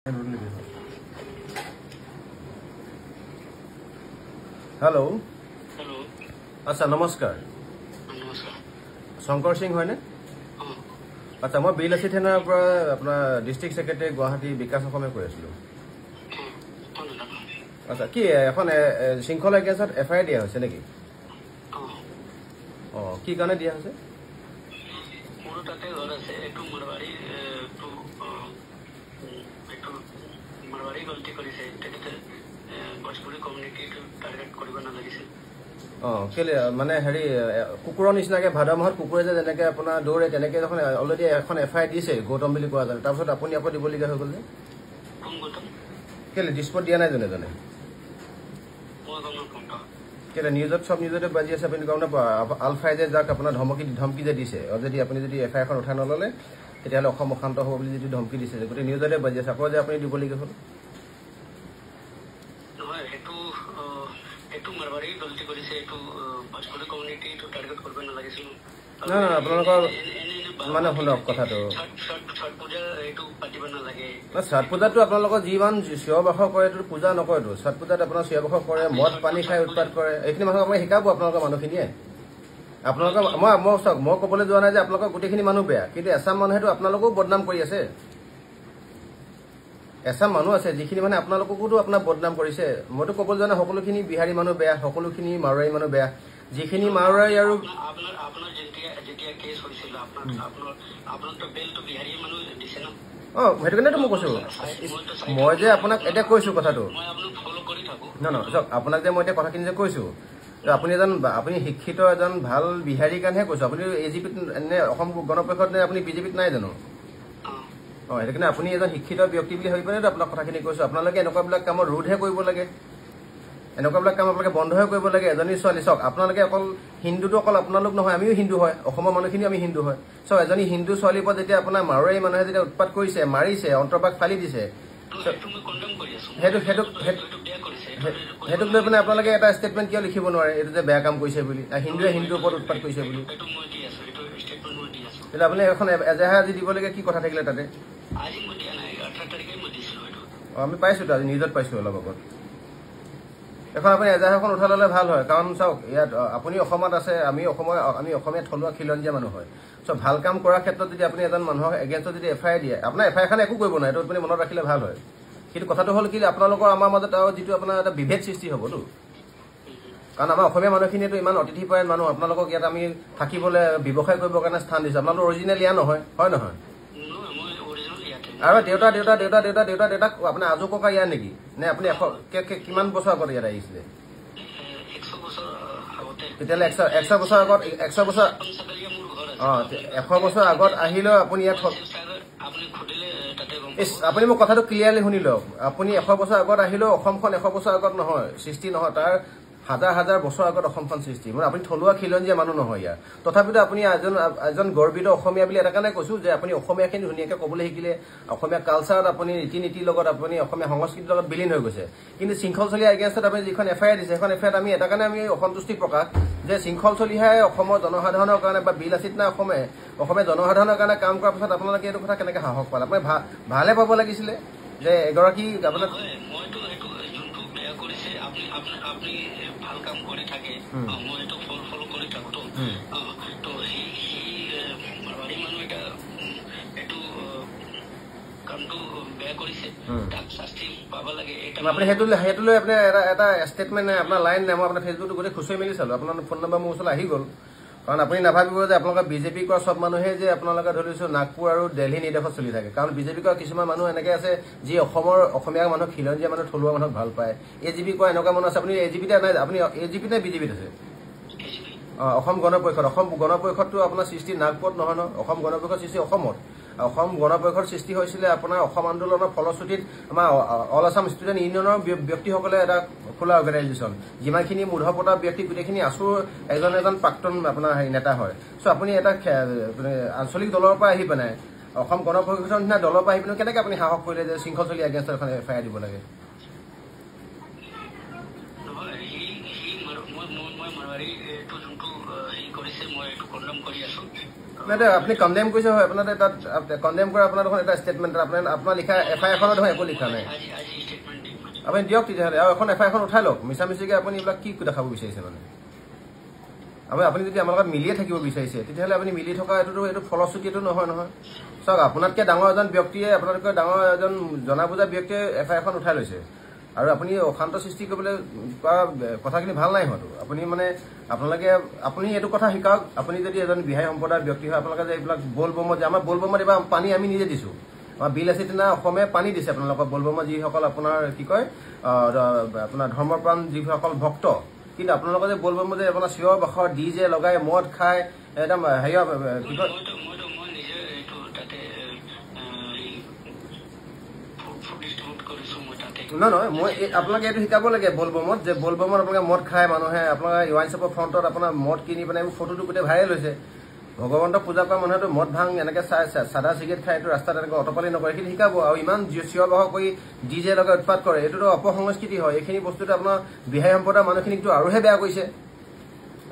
Hello hello अच्छा नमस्कार नमस्कार शंकर सिंह है अच्छा मैं बिलासी थानार अपना डिस्ट्रिक्ट सेक्रेटरी गुवाहाटी विकास अखमे কৈ আছিলো अच्छा कि এখন শৃংখলা কেছত এফআইআর দিয়া হৈছে নেকি কি কাৰণে দিয়া হৈছে মোৰ তাতে ঘৰ আছে একটু মাৰবাড়ি গলতি কৰিছে তেতে ভোজপুৰী কমিউনিটি টাৰ্গেট কৰিব নালাগিছে কেলে মানে হেৰি কুকুৰৰ নিচিনাকে ভাদ মাহত কুকুৰে যে যেনেকে আপোনাৰ দৌৰে তেনেকে যখন অলৰেডি এখন এফআইআৰ দিছে গৌতম বুলি কোৱা যায় তাৰপিছত আপুনি আকৌ দিবলগীয়া হৈ গ'ল যে কোন গৌতম কেলে ডিসপোর্ট দিয়া নাই জনে জনে কেলে নিউজত সব নিউজতে বাজি আছে আপুনি গম নাপায় আলফাই যে যাক আপোনাৰ ধমকি যে দিছে যদি আপুনি যদি এফআইআর খন উঠাই নললে তেতিয়াহ'লে অসম অশান্ত হ'ব বুলি যদি ধমকি দিছে গোটেই নিউজতে বাজি আছে আকৌ যে আপুনি দিবলগীয়া হ'ল নহয় এটু মারবাড়ি গলতি কৰিছে এটু ভোজপুৰী কমিউনিটি টু টাৰ্গেট কৰিব নালাগিছিল না না আপোনালোকৰ মানে শুনক কথাটো ছট পূজা এটু পাতিব নালাগে ছট পূজাটো আপোনালোকৰ যিমান শিৱ বাস কৰে এইটো পূজা নকৰেতো ছট পূজাত আপোনাৰ শিৱ বাস কৰে মদ পানী খাই উৎপাত কৰে এইখিনি মানুহক মই শিকাব আপোনালোকৰ মানুহখিনিয়ে আপোনালোকৰ মই ক'বলৈ যোৱা নাই যে আপোনালোকৰ গোটেইখিনি মানুহ বেয়া কিন্তু এছাম মানুহেতো আপোনালোকো বদনাম কৰি আছে এছাম মানুহ আছে যিখিনি মানে আপোনালোককোতো আপোনাৰ বদনাম কৰিছে মইতো ক'বলৈ যোৱা নাই সকলোখিনি বিহাৰী মানুহ বেয়া সকলোখিনি মাৰোৱাৰী মানুহ বেয়া যিখিনি মাৰোৱাৰী আৰু আপোনাৰ যেতিয়া কেছ হৈছিল আপোনাৰ তো বেল তো বিহাৰী মানুহ দিছে ন সেইটো কাৰণেতো মই কৈছো মই যে আপোনাক এতিয়া কৈছো কথাটো মই আপোনাক ফলো কৰি থাকো চাওক আপোনাক যে মই এতিয়া কথাখিনি যে কৈছো আপুনি শিক্ষিত এজন ভাল বিহাৰী কাৰণেহে কৈছো আপুনি এজিপিত নে অসম গণ পৰিষদ নে আপুনি বিজেপিত নাই জানো সেইটো কাৰণে আপুনি এজন শিক্ষিত ব্যক্তি বুলি ভাবি পেলাই আপোনাক কথাখিনি কৈছো আপোনালোকে এনেকুৱাবিলাক কামৰ ৰোধহে কৰিব লাগে এনেকুৱাবিলাক কাম আপোনালোকে বন্ধহে কৰিব লাগে এজনী ছোৱালী চাওক আপোনালোকে অকল হিন্দুটো অকল আপোনালোক নহয় আমিও হিন্দু হয় অসমৰ মানুহখিনি আমি হিন্দু হয় চাওক এজনী হিন্দু ছোৱালীৰ ওপৰত যেতিয়া আপোনাৰ মাৰোৱাৰী মানুহে যেতিয়া উৎপাত কৰিছে মাৰিছে অন্তৰ্বাস ফালি দিছে সেইটোক লৈ পেলাই আপোনালোকে এটা ষ্টেটমেণ্ট কিয় লিখিব নোৱাৰে এইটো যে বেয়া কাম কৰিছে বুলি হিন্দুৱে হিন্দুৰ ওপৰত উৎপাত কৰিছে বুলি তেতিয়া আপুনি এখন এজাহাৰ আজি দিবলগীয়া কি কথা থাকিলে তাতে আমি পাইছো তো আজি নিউজত পাইছো অলপ আগত এখন আপুনি এজাহাৰখন উঠাই ল'লে ভাল হয় কাৰণ চাওক ইয়াত আপুনি অসমত আছে আমি অসমীয়া থলুৱা খিলঞ্জীয়া মানুহ হয় চ' ভাল কাম কৰাৰ ক্ষেত্ৰত যদি আপুনি এজন মানুহক এগেইনষ্টত যদি এফআইআৰ দিয়ে আপোনাৰ এফআইআৰখন একো কৰিব নাই এইটো আপুনি মনত ৰাখিলে ভাল হয় কিন্তু কথাটো হ'ল কি আপোনালোকৰ আমাৰ মাজত আৰু যিটো আপোনাৰ এটা বিভেদ সৃষ্টি হ'বতো কাৰণ আমাৰ অসমীয়া মানুহখিনিয়েতো ইমান অতিথিপৰায়ণ মানুহ আপোনালোকক ইয়াত আমি থাকিবলৈ ব্যৱসায় কৰিবৰ কাৰণে স্থান দিছোঁ আপোনালোকৰ অৰিজিনেল ইয়াৰ নহয় হয় নহয় আৰু দেউতাক আপোনাৰ আজো ককা ইয়াৰ নেকি নে আপুনি কিমান বছৰ আগত ইয়াত আহিছিলে তেতিয়াহ'লে 100 বছৰ আগত 100 বছৰ আগত আহিলেও আপুনি ইয়াত আপুনি মোক কথাটো ক্লিয়াৰলি শুনি লওক আপুনি 100 বছৰ আগত আহিলেও অসমখন 100 বছৰ আগত নহয় সৃষ্টি নহয় তাৰ হাজাৰ হাজাৰ বছৰ আগত অসমখন সৃষ্টি মানে আপুনি থলুৱা খিলঞ্জীয়া মানুহ নহয় ইয়াৰ তথাপিতো আপুনি এজন গৰ্বিত অসমীয়া বুলি এটা কাৰণে কৈছো যে আপুনি অসমীয়াখিনি ধুনীয়াকৈ ক'বলৈ শিকিলে অসমীয়া কালচাৰত আপুনি ৰীতি নীতিৰ লগত আপুনি অসমীয়া সংস্কৃতিৰ লগত বিলীন হৈ গৈছে কিন্তু শৃংখল চলিহা এগেইনষ্টত আপুনি যিখন এফআইআৰ দিছে সেইখন এফআইআৰত আমি এটা কাৰণে আমি অসন্তুষ্টি প্ৰকাশ যে শৃংখল চলিহাই অসমৰ জনসাধাৰণৰ কাৰণে বা বিলাসীত না অসমীয়া জনসাধাৰণৰ কাৰণে কাম কৰাৰ পিছত আপোনালোকে এইটো কথা কেনেকৈ সাহস পালে আপুনি ভালে পাব লাগিছিলে যে এগৰাকী আপোনাৰ আপনি ভাল কাম কৰি থাকে মই তো ফলো কৰি থাকো তো মাৰবাড়ি মানুহ এটা এইটো কামটো বেয়া কৰিছে তাক শাস্তি পাব লাগে আপুনি সেইটো লৈ আপুনি এটা ষ্টেটমেণ্ট নাই আপোনাৰ লাইন নাই মই আপোনাৰ ফেচবুকটো গোটেই খুচৰি মেলি চালো আপোনাৰ ফোন নম্বৰ মোৰ ওচৰলৈ আহি গ'ল কাৰণ আপুনি নাভাবিব যে আপোনালোকে বিজেপি কৰা সব মানুহে যে আপোনালোকে ধৰিছো নাগপুৰ আৰু দিল্লী নিৰ্দেশত চলি থাকে কাৰণ বিজেপি কৰা কিছুমান মানুহ এনেকৈ আছে যি অসমীয়া মানুহ খিলঞ্জীয়া মানুহ থলুৱা মানুহক ভাল পায় এজিপি কৰা এনেকুৱা মানুহ আছে আপুনি এজিপিতে নাই আপুনি এজিপি নে বিজেপিত আছে অসম গণ পৰিষদটো আপোনাৰ সৃষ্টি নাগপুৰত নহয় ন অসম গণ পৰিষদ সৃষ্টি অসমত অসম গণ পৰিষদ সৃষ্টি হৈছিলে আপোনাৰ অসম আন্দোলনৰ ফলশ্ৰুতিত আমাৰ অল আছাম ষ্টুডেণ্ট ইউনিয়নৰ ব্যক্তিসকলে এটা খোলা অৰ্গেনাইজেশ্যন যিমানখিনি মূঢ়পতা ব্যক্তি গোটেইখিনি আছুৰ এজন প্ৰাক্তন আপোনাৰ নেতা হয় চ' আপুনি এটা আঞ্চলিক দলৰ পৰা আহি পেলাই অসম গণ পৰিষদৰ নিচিনা দলৰ পৰা আহি পেলাই কেনেকৈ আপুনি সাহস কৰিলে যে শৃংখল চলি এগেইনষ্টত এখন এফআইআৰ দিব লাগে নাই আপুনি কণ্ডেম কৰিছে হয় আপোনাৰ তাত কণ্ডেম কৰা আপোনাৰ দেখোন এটা ষ্টেটমেণ্ট আপোনাৰ লিখা FIR খনত দেখোন একো লিখা নাই আপুনি দিয়ক তেতিয়াহ'লে আৰু এখন FIR খন উঠাই লওক মিছামিছিকৈ আপুনি এইবিলাক কি দেখাব বিচাৰিছে মানে আপুনি যদি আমাৰ লগত মিলিয়ে থাকিব বিচাৰিছে তেতিয়াহ'লে আপুনি মিলি থকা এইটো ফলশ্ৰুতি এইটো নহয় চাওক আপোনাতকৈ ডাঙৰ এজন ব্যক্তিয়ে আপোনাতকৈ ডাঙৰ এজন জনা বুজা ব্যক্তিয়ে FIR খন উঠাই লৈছে আৰু আপুনি অশান্ত সৃষ্টি কৰিবলৈ কোৱা কথাখিনি ভাল নাই হয়তো আপুনি এইটো কথা শিকাওক আপুনি যদি এজন বিহাৰী সম্প্ৰদায়ৰ ব্যক্তি হয় আপোনালোকে যে এইবিলাক বলবমত যে আমাৰ বলবমত এইবাৰ পানী আমি নিজে দিছোঁ আমাৰ বিল আছে তেনে অসমে পানী দিছে আপোনালোকৰ বলবমত যিসকল আপোনাৰ কি কয় আপোনাৰ ধৰ্মপ্ৰাণ যিসকল ভক্ত কিন্তু আপোনালোকে যে বলবমত যে আপোনাৰ চিঞৰ বাখৰ দি যে লগাই মদ খাই একদম হেৰি কি কয় নহয় মই আপোনালোকে এইটো শিকাব লাগে বলবমত যে বলবমত আপোনালোকে মদ খায় মানুহে আপোনালোকে ৱাইন শ্বপৰ ফ্ৰণ্টত আপোনাৰ মদ কিনি পেলাই ফটোটো গোটেই ভাইৰেল হৈছে ভগৱন্তক পূজা কৰা মানুহেতো মদ ভাং এনেকৈ চাদা চিগাৰেট খাই এইটো ৰাস্তাত এনেকৈ অটপালি নকৰে এইখিনি শিকাব আৰু ইমান চিঞৰ বাখৰ কৰি DJ লগাই উৎপাত কৰে এইটোতো অপসংস্কৃতি হয় এইখিনি বস্তুটো আপোনাৰ বিহাৰী সম্প্ৰদায়ৰ মানুহখিনিকতো আৰুহে বেয়া কৰিছে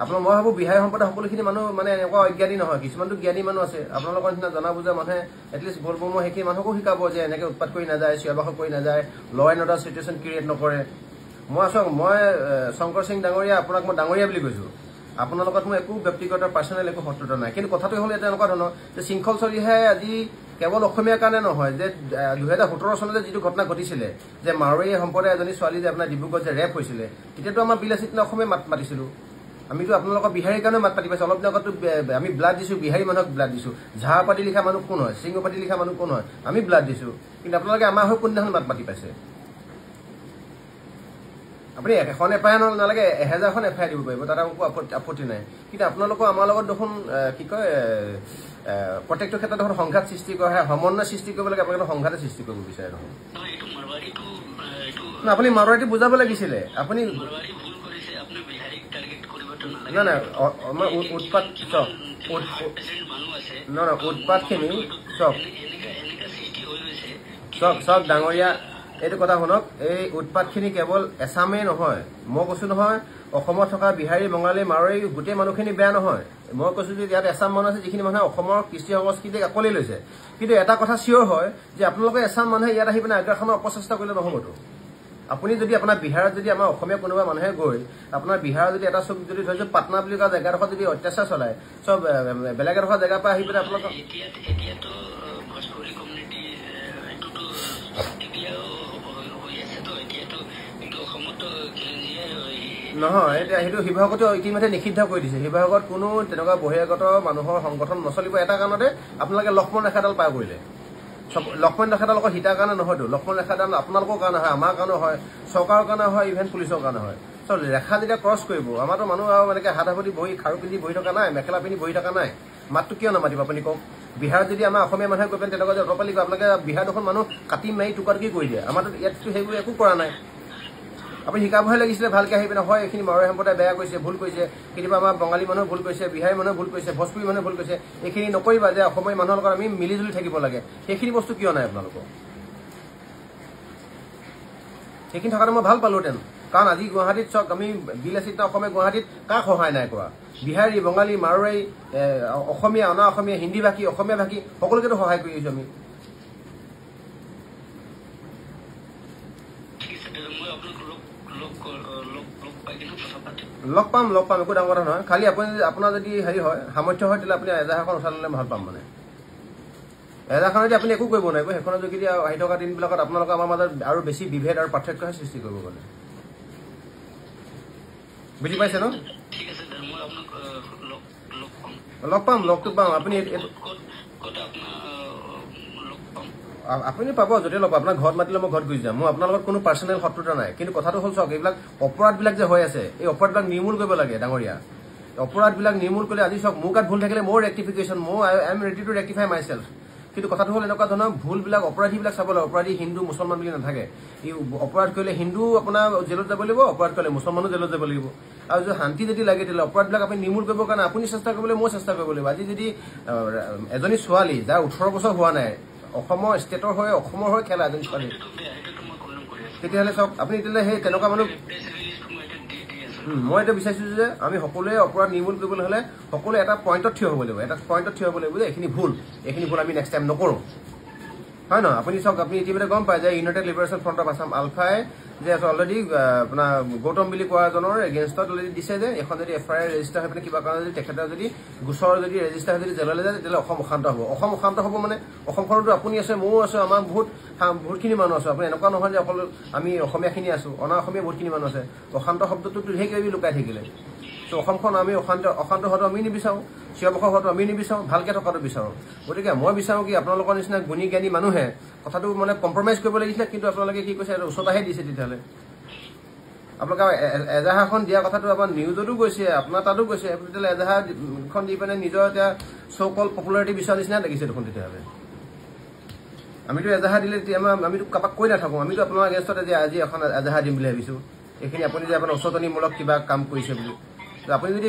আপোনাৰ মই ভাবোঁ বিহাৰী সম্প্ৰদায় সকলোখিনি মানুহ মানে এনেকুৱা অজ্ঞানী নহয় কিছুমানতো জ্ঞানী মানুহ আছে আপোনালোকৰ নিচিনা জনা বুজা মানুহে এটলিষ্ট বলবম সেইখিনি মানুহকো শিকাব যে এনেকৈ উৎপাত কৰি নাযায় চিঞৰ বাখৰ কৰি নাযায় ল এণ্ড অৰ্ডাৰ চিটুৱেশ্যন ক্ৰিয়েট নকৰে মই শংকৰ সিং ডাঙৰীয়া আপোনাক মই ডাঙৰীয়া বুলি কৈছোঁ আপোনাৰ লগত মোৰ একো ব্যক্তিগত পাৰ্চনেল একো শত্ৰুতা নাই কিন্তু কথাটো হ'ল এতিয়া এনেকুৱা ধৰণৰ যে শৃংখল চলিহে আজি কেৱল অসমীয়াৰ কাৰণে নহয় যে 2017 চনতে যিটো ঘটনা ঘটিছিলে যে মাৰোৱাৰী সম্প্ৰদায়ৰ এজনী ছোৱালী যে আপোনাৰ ডিব্ৰুগড়ত যে ৰেপ হৈছিলে তেতিয়াতো আমাৰ বিলাসীত অসমীয়া মাত মাতিছিলোঁ আমিতো আপোনালোকৰ বিহাৰীৰ কাৰণে মাত পাতি পাইছোঁ অলপ দিনৰ আগতো আমি ব্লাড দিছোঁ বিহাৰী মানুহক ব্লাড দিছোঁ ঝাৰ পাতি লিখা মানুহ কোন হয় সিংহ পাতি লিখা মানুহ কোন হয় আমি ব্লাড দিছোঁ কিন্তু আপোনালোকে আমাৰ হৈ কোনদিনাখন মাত পাতি পাইছে আপুনি এখন FIR নালাগে 1000খন FIR দিব পাৰিব তাত একো আপত্তি নাই কিন্তু আপোনালোকৰ আমাৰ লগত দেখোন কি কয় প্ৰত্যেকটো ক্ষেত্ৰত দেখোন সংঘাত সৃষ্টি কৰা সমন্বয় সৃষ্টি কৰিব লাগে আপোনালোকে সংঘাতে সৃষ্টি কৰিব বিচাৰে দেখোন আপুনি মাৰোৱাৰীটো বুজাব লাগিছিলে আপুনি নাই উৎপাত উৎপাতখিনি চাওক ডাঙৰীয়া এইটো কথা শুনক এই উৎপাতখিনি কেৱল এছামেই নহয় মই কৈছোঁ নহয় অসমত থকা বিহাৰী বঙালী মাৰোৱাৰী গোটেই মানুহখিনি বেয়া নহয় মই কৈছোঁ যে ইয়াত এছাম মানুহ আছে যিখিনি মানুহে অসমৰ কৃষ্টি সংস্কৃতিক আকোৱালি লৈছে কিন্তু এটা কথা চিয়ৰ হয় যে আপোনালোকে এছাম মানুহে ইয়াত আহি পিনে আগ্ৰাসনৰ অপচেষ্টা কৰিলে নহ'বতো আপুনি যদি আপোনাৰ বিহাৰত যদি আমাৰ অসমীয়া কোনোবা মানুহে গৈ আপোনাৰ বিহাৰত যদি এটা চব যদি ধৰিছোঁ পাটনা বুলি কোৱা জেগাডোখৰত যদি অত্যাচাৰ চলায় চব বেলেগ এডোখৰ জেগাৰ পৰা আহি পেলাই আপোনালোকক নহয় এতিয়া সেইটো শিৱসাগৰতো ইতিমধ্যে নিষিদ্ধ কৰি দিছে শিৱসাগৰত কোনো তেনেকুৱা বহিৰাগত মানুহৰ সংগঠন নচলিব এটা কাৰণতে আপোনালোকে লক্ষ্মণ ৰেখাডাল পাৰ কৰিলে লক্ষ্মণ ৰেখাডাল অকল হিতাৰ কাৰণে নহয়তো লক্ষ্মণ ৰেখাডাল আপোনালোকৰ কাৰণে হয় আমাৰ কাৰণে হয় চৰকাৰৰ কাৰণে হয় ইভেন পুলিচৰ কাৰণে হয় চ' ৰেখা যেতিয়া ক্ৰছ কৰিব আমাৰতো মানুহ আৰু এনেকৈ হাত সাৱটি বহি খাৰু পিন্ধি বহি থকা নাই মেখেলা পিন্ধি বহি থকা নাই মাতটো কিয় নামাতিব আপুনি কওক বিহাৰত যদি আমাৰ অসমীয়া মানুহে গৈ পেলাই তেনেকুৱা যে অটপালি কৰে আপোনালোকে বিহাৰ দেখোন মানুহ কাটি মাৰি টুকুৰা কৰি দিয়ে আমাৰতো ইয়াততো সেইবোৰ একো কৰা নাই আপুনি শিকাবহে লাগিছিলে ভালকৈ আহি পিনে হয় এইখিনি মাৰোৱাৰী সম্প্ৰদায় বেয়া কৰিছে ভুল কৰিছে কেতিয়াবা আমাৰ বঙালী মানুহে ভুল কৰিছে বিহাৰী মানুহে ভুল কৰিছে ভোজপুৰী মানুহে ভুল কৰিছে এইখিনি নকৰিবা যে অসমীয়া মানুহৰ লগত আমি মিলিজুলি থাকিব লাগে সেইখিনি বস্তু কিয় নাই আপোনালোকৰ সেইখিনি থকাটো মই ভাল পালোহেঁতেন কাৰণ আজি গুৱাহাটীত চাওক আমি বিলাসীত অসমীয়া গুৱাহাটীত কাক সহায় নাই কৰা বিহাৰী বঙালী মাৰোৱাৰী অসমীয়া অনা অসমীয়া হিন্দী ভাষী অসমীয়া ভাষী সকলোকেতো সহায় কৰি আহিছোঁ আমি লগ পাম একো ডাঙৰ কথা নহয় খালি আপুনি আপোনাৰ যদি হেৰি হয় সামৰ্থ্য হয় তেতিয়াহ'লে আপুনি এজাহাৰখন উঠাই ল'লে ভাল পাম মানে এজাহাৰখন যদি আপুনি একো কৰিব নোৱাৰিব সেইখনৰ যোগেদি আহি থকা দিনবিলাকত আপোনালোকৰ আমাৰ মাজত আৰু বেছি বিভেদ আৰু পাৰ্থক্যহে সৃষ্টি কৰিব গ'লে বুজি পাইছে ন লগ পাম লগটো পাম আপুনি পাব যদিও ল'ব আপোনাৰ ঘৰত মাতিলে মই ঘৰত গুচি যাম মোৰ আপোনাৰ লগত কোনো পাৰ্চনেল শত্ৰুতা নাই কিন্তু কথাটো হ'ল চাওক এইবিলাক অপৰাধবিলাক যে হৈ আছে এই অপৰাধবিলাক নিৰ্মূল কৰিব লাগে ডাঙৰীয়া অপৰাধবিলাক নিৰ্মূল কৰিলে আজি চাওক মোৰ গাত ভুল থাকিলে মোৰ rectification I am ready to rectify myself কিন্তু কথাটো হ'ল এনেকুৱা ধৰণৰ ভুলবিলাক অপৰাধীবিলাক চাব লাগে অপৰাধী হিন্দু মুছলমান বুলি নাথাকে এই অপৰাধ কৰিলে হিন্দু আপোনাৰ জেলত যাব লাগিব অপৰাধ কৰিলে মুছলমানো জেলত যাব লাগিব আৰু যদি শান্তি যদি লাগে তেতিয়াহ'লে অপৰাধবিলাক আপুনি নিৰ্মূল কৰিবৰ কাৰণে আপুনি চেষ্টা কৰিবলৈ মই চেষ্টা কৰিব লাগিব আজি যদি এজনী ছোৱালী যাৰ 18 বছৰ হোৱা নাই অসমৰ ষ্টেটৰ হৈ অসমৰ হৈ খেলা এজনী ছোৱালী তেতিয়াহ'লে চাওক আপুনি তেতিয়াহ'লে সেই তেনেকুৱা মানুহ মই এটা বিচাৰিছোঁ যে আমি সকলোৱে অপৰাধ নিৰ্মূল কৰিবলৈ হ'লে সকলোৱে এটা পইণ্টত থিয় হ'ব লাগিব, এটা পইণ্টত থিয় হ'ব লাগিব যে এইখিনি ভুল আমি নেক্সট টাইম নকৰোঁ, হয় নহয়? আপুনি চাওক, আপুনি ইতিমধ্যে গম পায় যে United liberation front of Assam আলফাই যে অলৰেডি আপোনাৰ গৌতম বুলি কোৱা এজনৰ এগেইনষ্টত অলৰেডি দিছে যে এখন যদি FIR ৰেজিষ্টাৰ হৈ পিনে কিবা কাৰণে যদি তেখেতৰ যদি গোচৰ যদি ৰেজিষ্টাৰ হৈ যদি জেললৈ যায় তেতিয়াহ'লে অসম অশান্ত হ'ব। অসম অশান্ত হ'ব মানে অসমখনতো আপুনি আছে, ময়ো আছোঁ, আমাৰ বহুতখিনি মানুহ আছোঁ। আপুনি এনেকুৱা নহয় যে অকল আমি অসমীয়াখিনি আছোঁ, অনা অসমীয়া বহুতখিনি মানুহ আছে। অশান্ত শব্দটোতো ঢেৰ কিবি লুকাই থাকিলে। ত' অসমখন আমি অশান্ত হোৱাটো আমি নিবিচাৰোঁ, চিঞৰ-বাখৰ হোৱাটো আমি নিবিচাৰোঁ, ভালকৈ থকাটো বিচাৰোঁ। গতিকে মই বিচাৰোঁ কি আপোনালোকৰ নিচিনা গুণী জ্ঞানী মানুহে কথাটো মানে কম্প্ৰমাইজ কৰিব লাগিছিলে, কিন্তু আপোনালোকে কি কৈছে ওচৰতাহে দিছে। তেতিয়াহ'লে আপোনালোকে এজাহাৰখন দিয়া কথাটো আমাৰ নিউজতো গৈছে, আপোনাৰ তাতো গৈছে, তেতিয়াহ'লে এজাহাৰখন দি পিনে নিজৰ এতিয়া চ' কল পপুলাৰিটি বিচৰা নিচিনা লাগিছে দেখোন। তেতিয়াহ'লে আমিতো এজাহাৰ দিলে আমিতো কাৰোবাক কৈ নাথাকোঁ, আমিতো আপোনাৰ এগেইনষ্টত আজি এখন এজাহাৰ দিম বুলি ভাবিছোঁ। এইখিনি আপুনি যে আপোনাৰ উচতনিমূলক কিবা কাম কৰিছে বুলি আপুনি যদি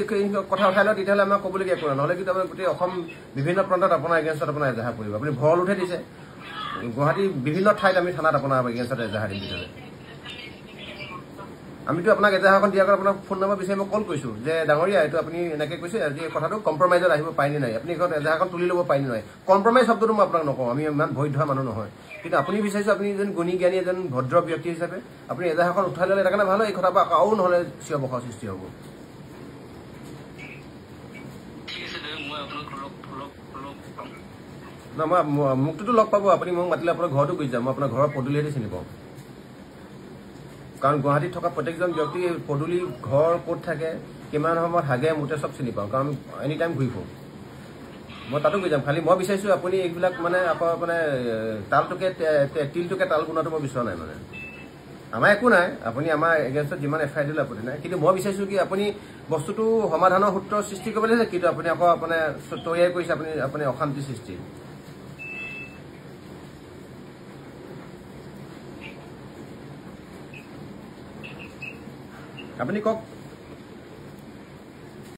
কথা উঠাই লয় তেতিয়াহ'লে আমাক ক'বলগীয়া একো নাই। নহ'লে কিন্তু আমাৰ গোটেই অসম বিভিন্ন প্ৰান্তত আপোনাৰ এগেইনষ্টত আপোনাৰ এজাহাৰ কৰিব। আপুনি ভৰল উঠাই দিছে, গুৱাহাটীৰ বিভিন্ন ঠাইত আমি থানাত আপোনাৰ এগেইনষ্টত এজাহাৰ দিম। তেতিয়াহ'লে আমিতো আপোনাক এজাহাৰখন দিয়াৰ আগত আপোনাক ফোন নম্বৰ বিচাৰি মই কল কৰিছোঁ যে ডাঙৰীয়া এইটো আপুনি এনেকৈ কৈছে, আজি এই কথাটো কম্প্ৰমাইজত আহিব পাৰিনে নাই, আপুনি এখন এজাহাৰখন তুলি ল'ব পাৰিনে নাই। কম্প্ৰমাইজ শব্দটো মই আপোনাক নকওঁ, আমি ইমান ভয় ধৰা মানুহ নহয়, কিন্তু আপুনি বিচাৰিছোঁ আপুনি এজন গুণী জ্ঞানী এজন ভদ্ৰ ব্যক্তি হিচাপে আপুনি এজাহাৰখন উঠাই ল'লে এটা কাৰণে ভাল হয়। এই কথাৰ পৰা আৰু নহ'লে চিঞৰ-বাখৰ সৃষ্টি হ'ব। না মই মোকটোতো লগ পাব, আপুনি মোক মাতিলে আপোনাৰ ঘৰতো গুচি যাম, মই আপোনাৰ ঘৰৰ পদূলিয়েদি চিনি পাওঁ। কাৰণ গুৱাহাটীত থকা প্ৰত্যেকজন ব্যক্তি পদূলি ঘৰ ক'ত থাকে, কিমান সময়ত হাগে মুতে চব চিনি পাওঁ, কাৰণ এনি টাইম ঘূৰি ফুৰোঁ। মই তাতো গৈ যাম। খালি মই বিচাৰিছোঁ আপুনি এইবিলাক মানে আকৌ মানে তিলটোকে তাল বনোৱাটো মই বিচৰা নাই। মানে আমাৰ একো নাই, আপুনি আমাৰ এগেইনষ্টত যিমান FIR দিলে আপত্তি নাই, কিন্তু মই বিচাৰিছোঁ কি আপুনি বস্তুটো সমাধানৰ সূত্ৰ সৃষ্টি কৰিব লাগিছে, কিন্তু আপুনি আকৌ মানে তৈয়াৰ কৰিছে আপুনি অশান্তি সৃষ্টি। আপুনি কওক।